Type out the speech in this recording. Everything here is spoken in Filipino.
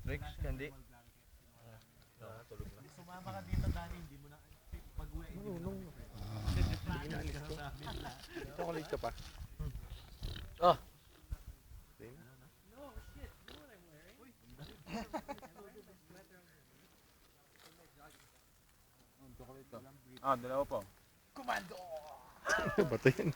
Rex, hindi. Tulog na. Sumama ka dito, Dani, hindi mo na pag-uwi. Marunong. Chocolate ka pa. Ah! Ah, dalawa po. Kumando! Bato yan.